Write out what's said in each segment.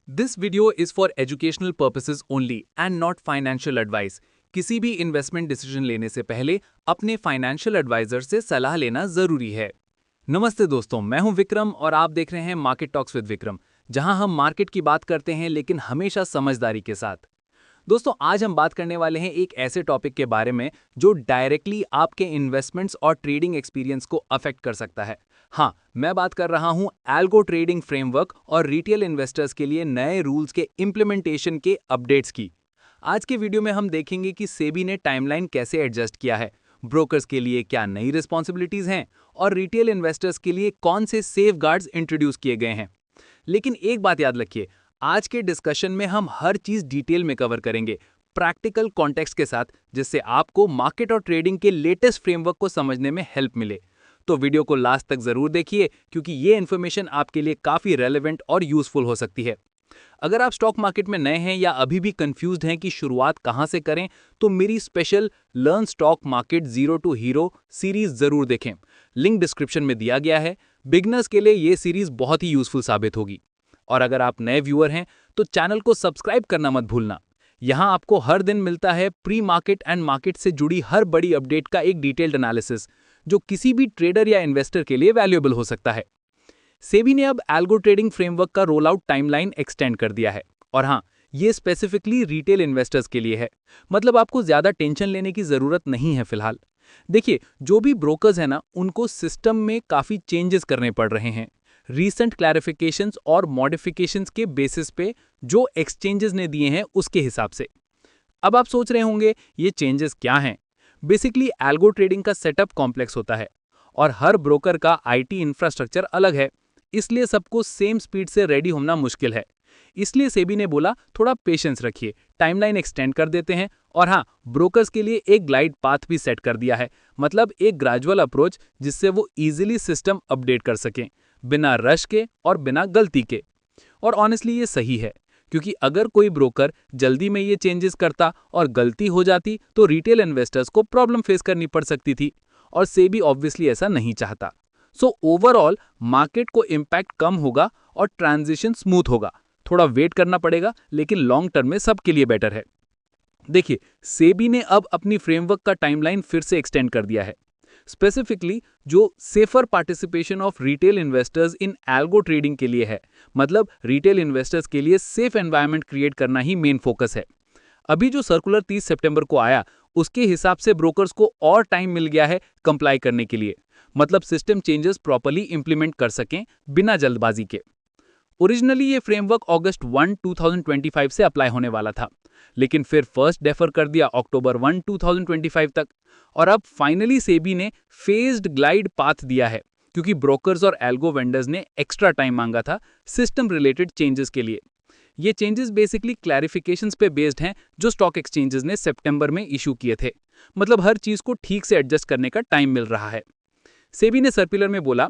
This video is for educational purposes only and not financial advice. किसी भी investment decision लेने से पहले अपने फाइनेंशियल एडवाइजर से सलाह लेना जरूरी है। नमस्ते दोस्तों, मैं हूं विक्रम और आप देख रहे हैं मार्केट टॉक्स विद विक्रम, जहां हम मार्केट की बात करते हैं लेकिन हमेशा समझदारी के साथ। दोस्तों, आज हम बात करने वाले हैं एक ऐसे टॉपिक के बारे में जो डायरेक्टली आपके इन्वेस्टमेंट्स और ट्रेडिंग एक्सपीरियंस को अफेक्ट कर सकता है। हाँ, मैं बात कर रहा हूं एल्गो ट्रेडिंग फ्रेमवर्क और रिटेल इन्वेस्टर्स के लिए नए रूल्स के इम्प्लीमेंटेशन के अपडेट्स की। आज के वीडियो में हम देखेंगे कि सेबी ने टाइमलाइन कैसे एडजस्ट किया है, ब्रोकर्स के लिए क्या नई रिस्पॉन्सिबिलिटीज हैं और रिटेल इन्वेस्टर्स के लिए कौन से सेफगार्ड्स इंट्रोड्यूस किए गए हैं। लेकिन एक बात याद रखिए, आज के डिस्कशन में हम हर चीज डिटेल में कवर करेंगे, प्रैक्टिकल कॉन्टेक्स्ट के साथ, जिससे आपको मार्केट और ट्रेडिंग के लेटेस्ट फ्रेमवर्क को समझने में हेल्प मिले। तो वीडियो को लास्ट तक जरूर देखिए, क्योंकि ये इन्फॉर्मेशन आपके लिए काफी रेलेवेंट और यूजफुल हो सकती है। अगर आप स्टॉक मार्केट में नए हैं या अभी भी कंफ्यूज्ड हैं कि शुरुआत कहां से करें, तो मेरी special learn stock market zero to hero series जरूर देखें। लिंक डिस्क्रिप्शन में दिया गया है। बिगनर्स के लिए ये सीरीज बहुत ही यूजफुल साबित होगी। और अगर आप नए व्यूअर हैं तो चैनल को सब्सक्राइब करना मत भूलना। यहां आपको हर दिन मिलता है प्री मार्केट एंड मार्केट से जुड़ी हर बड़ी अपडेट का एक डिटेल्ड एनालिसिस, जो किसी भी ट्रेडर या इन्वेस्टर के लिए वैल्यूएबल हो सकता है। सेबी ने अब एल्गो ट्रेडिंग फ्रेमवर्क का रोल आउट टाइमलाइन एक्सटेंड कर दिया है। और हाँ, ये स्पेसिफिकली रिटेल इन्वेस्टर्स के लिए है, मतलब आपको ज्यादा टेंशन लेने की जरूरत नहीं है फिलहाल। देखिए, जो भी ब्रोकर्स हैं ना, उनको सिस्टम में काफी चेंजेस करने पड़ रहे हैं रीसेंट क्लैरिफिकेशंस और मॉडिफिकेशंस के बेसिस पे, जो एक्सचेंजेस ने दिए हैं उसके हिसाब से। अब आप सोच रहे होंगे ये चेंजेस क्या हैं। बेसिकली एल्गो ट्रेडिंग का सेटअप कॉम्प्लेक्स होता है और हर ब्रोकर का आईटी इंफ्रास्ट्रक्चर अलग है, इसलिए सबको सेम स्पीड से रेडी होना मुश्किल है। इसलिए सेबी ने बोला थोड़ा पेशेंस रखिए, टाइमलाइन एक्सटेंड कर देते हैं। और हाँ, ब्रोकर्स के लिए एक ग्लाइड पाथ भी सेट कर दिया है, मतलब एक ग्रेजुअल अप्रोच जिससे वो इजीली सिस्टम अपडेट कर सकें, बिना रश के और बिना गलती के। और ऑनेस्टली ये सही है, क्योंकि अगर कोई ब्रोकर जल्दी में ये चेंजेस करता और गलती हो जाती तो रिटेल इन्वेस्टर्स को प्रॉब्लम फेस करनी पड़ सकती थी, और सेबी ऑब्वियसली ऐसा नहीं चाहता। सो ओवरऑल मार्केट को इम्पैक्ट कम होगा और ट्रांजिशन स्मूथ होगा। थोड़ा वेट करना पड़ेगा, लेकिन लॉन्ग टर्म में सबके लिए बेटर है। देखिए, सेबी ने अब अपनी फ्रेमवर्क का टाइमलाइन फिर से एक्सटेंड कर दिया है, स्पेसिफिकली जो safer participation of retail investors in algo trading के लिए है। मतलब रिटेल इन्वेस्टर्स के लिए सेफ एनवायरनमेंट क्रिएट करना ही मेन फोकस है। अभी जो सर्कुलर 30 सितंबर को आया, उसके हिसाब से ब्रोकर्स को और टाइम मिल गया है कंप्लाई करने के लिए, मतलब सिस्टम चेंजेस प्रॉपर्ली इंप्लीमेंट कर सकें बिना जल्दबाजी के। ओरिजिनली ये फ्रेमवर्क अगस्त 1, 2025 से अप्लाई होने वाला था, लेकिन फिर फर्स्ट डेफर कर दिया अक्टूबर 1, 2025 तक। और अब फाइनली सेबी ने फेज्ड ग्लाइड पाथ दिया है, क्योंकि ब्रोकर्स और एल्गो वेंडर्स ने एक्स्ट्रा टाइम मांगा था सिस्टम रिलेटेड चेंजेस के लिए। ये चेंजेस बेसिकली क्लैरिफिकेशंस पे बेस्ड हैं, जो स्टॉक एक्सचेंजेस ने सितंबर में इशू किए थे। मतलब हर चीज को ठीक से एडजस्ट करने का टाइम मिल रहा है। सेबी ने सर्कुलर में बोला,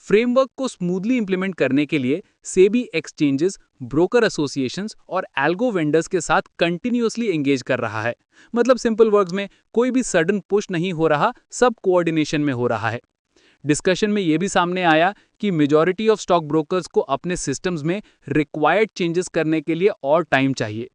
फ्रेमवर्क को स्मूथली इंप्लीमेंट करने के लिए सेबी एक्सचेंजेस, ब्रोकर एसोसिएशंस और एल्गो वेंडर्स के साथ कंटिन्यूअसली एंगेज कर रहा है। मतलब सिंपल वर्ड्स में, कोई भी सडन पुश नहीं हो रहा, सब कोऑर्डिनेशन में हो रहा है। डिस्कशन में यह भी सामने आया कि मेजॉरिटी ऑफ स्टॉक ब्रोकर्स को अपने सिस्टम्स में रिक्वायर्ड चेंजेस करने के लिए और टाइम चाहिए,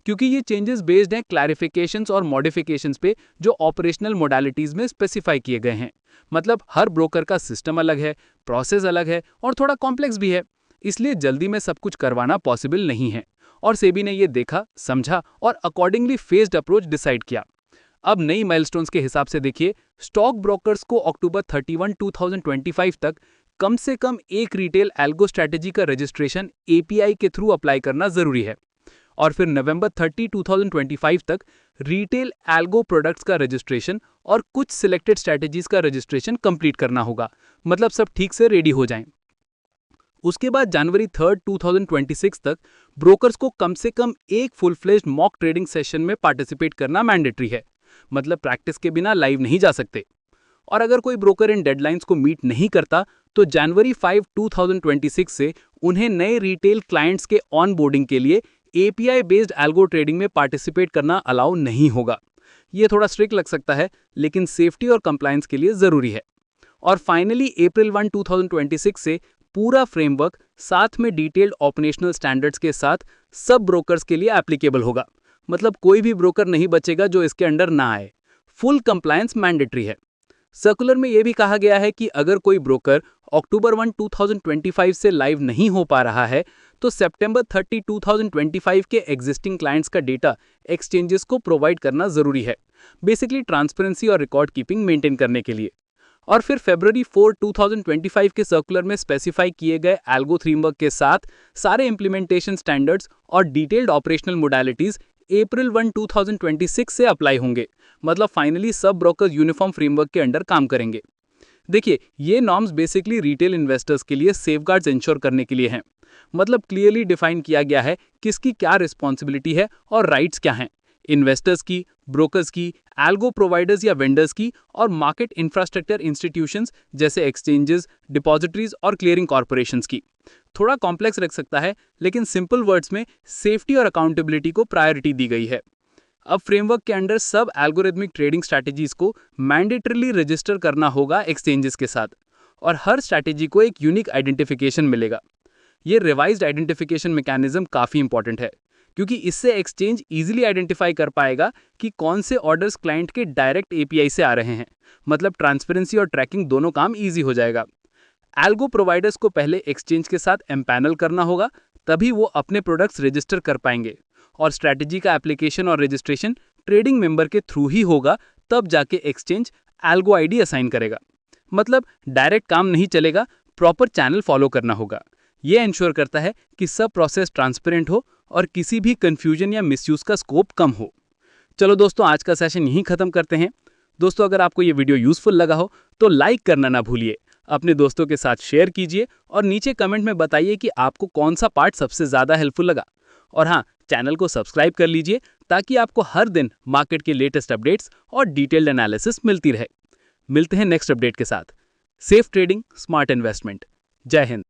क्योंकि ये चेंजेस बेस्ड हैं क्लैरिफिकेशंस और मॉडिफिकेशंस पे, जो ऑपरेशनल मोडालिटीज में स्पेसिफाई किए गए हैं। मतलब हर ब्रोकर का सिस्टम अलग है, प्रोसेस अलग है और थोड़ा कॉम्प्लेक्स भी है, इसलिए जल्दी में सब कुछ करवाना पॉसिबल नहीं है। और सेबी ने ये देखा, समझा और अकॉर्डिंगली फेज्ड अप्रोच डिसाइड किया। अब नई माइलस्टोन्स के हिसाब से देखिए, स्टॉक ब्रोकर्स को अक्टूबर 31, 2025 तक कम से कम एक रिटेल एल्गो स्ट्रैटेजी का रजिस्ट्रेशन एपीआई के थ्रू अप्लाई करना जरूरी है, और फिर नवंबर 30, 2025 तक रिटेल एल्गो प्रोडक्ट्स का रजिस्ट्रेशन और कुछ सिलेक्टेड स्ट्रैटेजीज का रजिस्ट्रेशन कंप्लीट करना होगा, मतलब सब ठीक से रेडी हो जाएं। उसके बाद जनवरी 3, 2026 तक ब्रोकर्स को कम से कम एक full fledged mock trading session में पार्टिसिपेट करना मैंडेटरी है, मतलब प्रैक्टिस के बिना लाइव नहीं जा सकते। और अगर कोई ब्रोकर इन डेडलाइंस को मीट नहीं करता, तो जनवरी 5, 2026 से उन्हें नए रिटेल क्लाइंट्स के ऑनबोर्डिंग के लिए एपीआई बेस्ड एल्गो ट्रेडिंग में पार्टिसिपेट करना अलाउ नहीं होगा। ये थोड़ा स्ट्रिक्ट लग सकता है, लेकिन सेफ्टी और कंप्लायंस के लिए जरूरी है। और फाइनली अप्रैल 1, 2026 से पूरा फ्रेमवर्क साथ में डिटेल्ड ऑपरेशनल स्टैंडर्ड्स के साथ सब ब्रोकर्स के लिए एप्लीकेबल होगा। मतलब कोई भी ब्रोकर नहीं बचेगा जो इसके अंडर ना आए। फुल कंप्लायंस मैंडेटरी है। सर्कुलर में यह भी कहा गया है कि अगर कोई ब्रोकर अक्टूबर 1, 2025 से लाइव नहीं हो पा रहा है तो सितंबर 30, 2025 के एग्जिस्टिंग क्लाइंट्स का डेटा एक्सचेंजेस को प्रोवाइड करना जरूरी है, बेसिकली ट्रांसपेरेंसी और रिकॉर्ड कीपिंग मेंटेन करने के लिए। और फिर फरवरी 4, 2025 के सर्कुलर में स्पेसिफाई किए गए एल्गो फ्रेमवर्क के साथ सारे इंप्लीमेंटेशन स्टैंडर्ड्स और डिटेल्ड ऑपरेशनल मोडालिटीज अप्रैल 1, 2026 से अप्लाई होंगे। मतलब फाइनली सब ब्रोकर्स यूनिफॉर्म फ्रेमवर्क के अंडर काम करेंगे। देखिए, ये नॉर्म्स बेसिकली रिटेल इन्वेस्टर्स के लिए सेफगार्ड्स इंश्योर करने के लिए हैं। मतलब क्लियरली डिफाइन किया गया है किसकी क्या रिस्पॉन्सिबिलिटी है और राइट्स क्या हैं, इन्वेस्टर्स की, ब्रोकर्स की, एल्गो प्रोवाइडर्स या वेंडर्स की, और मार्केट इंफ्रास्ट्रक्चर इंस्टीट्यूशंस जैसे एक्सचेंजेस, डिपॉजिटरीज और क्लियरिंग कॉर्पोरेशंस की। थोड़ा कॉम्प्लेक्स रख सकता है, लेकिन सिंपल वर्ड्स में सेफ्टी और अकाउंटेबिलिटी को प्रायोरिटी दी गई है। अब फ्रेमवर्क के under sub algorithmic trading strategies को मैंडेटरीली रजिस्टर करना होगा एक्सचेंजेस के साथ, और हर स्ट्रैटेजी को एक यूनिक आइडेंटिफिकेशन मिलेगा। ये रिवाइज्ड आइडेंटिफिकेशन मैकेनिज्म काफ़ी इंपॉर्टेंट है, क्योंकि इससे एक्सचेंज इजीली आइडेंटिफाई कर पाएगा कि कौन से ऑर्डर्स क्लाइंट के डायरेक्ट एपीआई से आ रहे हैं। मतलब ट्रांसपेरेंसी और ट्रैकिंग दोनों काम ईजी हो जाएगा। एल्गो प्रोवाइडर्स को पहले एक्सचेंज के साथ एम्पैनल करना होगा, तभी वो अपने प्रोडक्ट्स रजिस्टर कर पाएंगे, और स्ट्रैटेजी का एप्लीकेशन और रजिस्ट्रेशन ट्रेडिंग मेंबर के थ्रू ही होगा, तब जाके एक्सचेंज एल्गो आईडी असाइन करेगा। मतलब डायरेक्ट काम नहीं चलेगा, प्रॉपर चैनल फॉलो करना होगा। ये इंश्योर करता है कि सब प्रोसेस ट्रांसपेरेंट हो और किसी भी कंफ्यूजन या मिसयूज का स्कोप कम हो। चलो दोस्तों, आज का सेशन यहीं खत्म करते हैं। दोस्तों, अगर आपको ये वीडियो यूजफुल लगा हो तो लाइक करना ना भूलिए, अपने दोस्तों के साथ शेयर कीजिए और नीचे कमेंट में बताइए कि आपको कौन सा पार्ट सबसे ज़्यादा हेल्पफुल लगा। और हाँ, चैनल को सब्सक्राइब कर लीजिए ताकि आपको हर दिन मार्केट के लेटेस्ट अपडेट्स और डिटेल्ड एनालिसिस मिलती रहे। मिलते हैं नेक्स्ट अपडेट के साथ। Safe trading, smart investment. जय हिंद।